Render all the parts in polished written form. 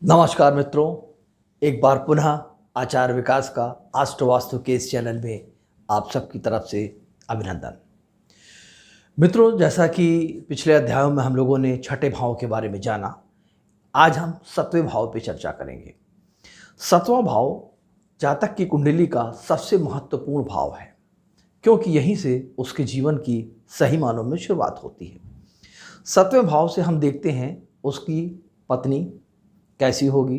नमस्कार मित्रों, एक बार पुनः आचार्य विकास का आस्ट्रोवास्तु के इस चैनल में आप सबकी तरफ से अभिनंदन। मित्रों, जैसा कि पिछले अध्यायों में हम लोगों ने छठे भाव के बारे में जाना, आज हम सतवें भाव पे चर्चा करेंगे। सतवां भाव जातक की कुंडली का सबसे महत्वपूर्ण भाव है, क्योंकि यहीं से उसके जीवन की सही मानों में शुरुआत होती है। सतवें भाव से हम देखते हैं उसकी पत्नी कैसी होगी,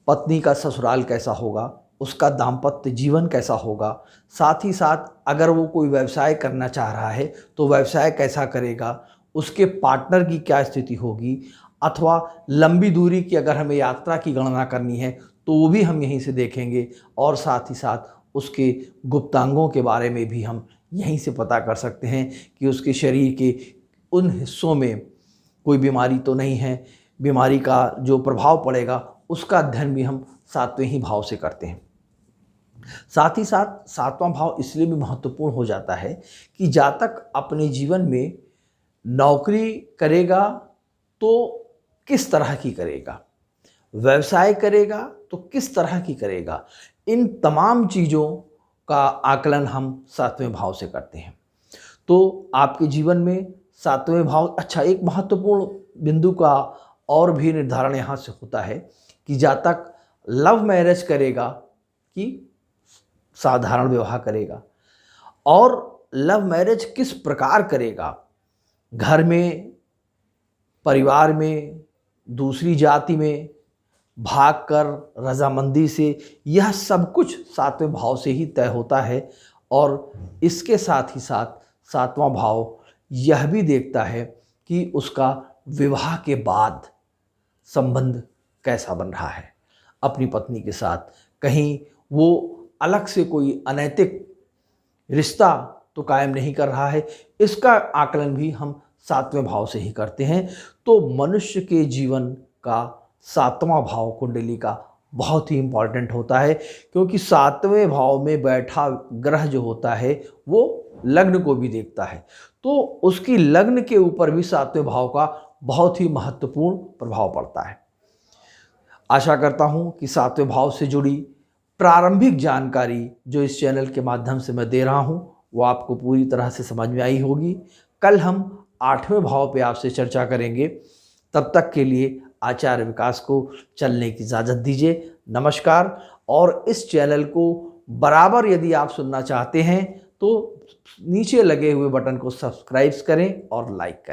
पत्नी का ससुराल कैसा होगा, उसका दाम्पत्य जीवन कैसा होगा, साथ ही साथ अगर वो कोई व्यवसाय करना चाह रहा है तो व्यवसाय कैसा करेगा, उसके पार्टनर की क्या स्थिति होगी, अथवा लंबी दूरी की अगर हमें यात्रा की गणना करनी है तो वो भी हम यहीं से देखेंगे। और साथ ही साथ उसके गुप्तांगों के बारे में भी हम यहीं से पता कर सकते हैं कि उसके शरीर के उन हिस्सों में कोई बीमारी तो नहीं है, बीमारी का जो प्रभाव पड़ेगा उसका अध्ययन भी हम सातवें ही भाव से करते हैं। साथ ही साथ सातवां भाव इसलिए भी महत्वपूर्ण हो जाता है कि जातक अपने जीवन में नौकरी करेगा तो किस तरह की करेगा, व्यवसाय करेगा तो किस तरह की करेगा, इन तमाम चीज़ों का आकलन हम सातवें भाव से करते हैं। तो आपके जीवन में सातवें भाव, अच्छा, एक महत्वपूर्ण बिंदु का और भी निर्धारण यहाँ से होता है कि जातक लव मैरिज करेगा कि साधारण विवाह करेगा, और लव मैरिज किस प्रकार करेगा, घर में, परिवार में, दूसरी जाति में, भागकर, रजामंदी से, यह सब कुछ सातवें भाव से ही तय होता है। और इसके साथ ही साथ सातवां भाव यह भी देखता है कि उसका विवाह के बाद संबंध कैसा बन रहा है अपनी पत्नी के साथ, कहीं वो अलग से कोई अनैतिक रिश्ता तो कायम नहीं कर रहा है। इसका आकलन भी हम सातवें भाव से ही करते हैं। तो मनुष्य के जीवन का सातवां भाव कुंडली का बहुत ही इम्पॉर्टेंट होता है, क्योंकि सातवें भाव में बैठा ग्रह जो होता है वो लग्न को भी देखता है, तो उसकी लग्न के ऊपर भी सातवें भाव का बहुत ही महत्वपूर्ण प्रभाव पड़ता है। आशा करता हूँ कि सातवें भाव से जुड़ी प्रारंभिक जानकारी जो इस चैनल के माध्यम से मैं दे रहा हूँ वो आपको पूरी तरह से समझ में आई होगी। कल हम आठवें भाव पे आपसे चर्चा करेंगे। तब तक के लिए आचार्य विकास को चलने की इजाज़त दीजिए। नमस्कार। और इस चैनल को बराबर यदि आप सुनना चाहते हैं तो नीचे लगे हुए बटन को सब्सक्राइब करें और लाइक करें।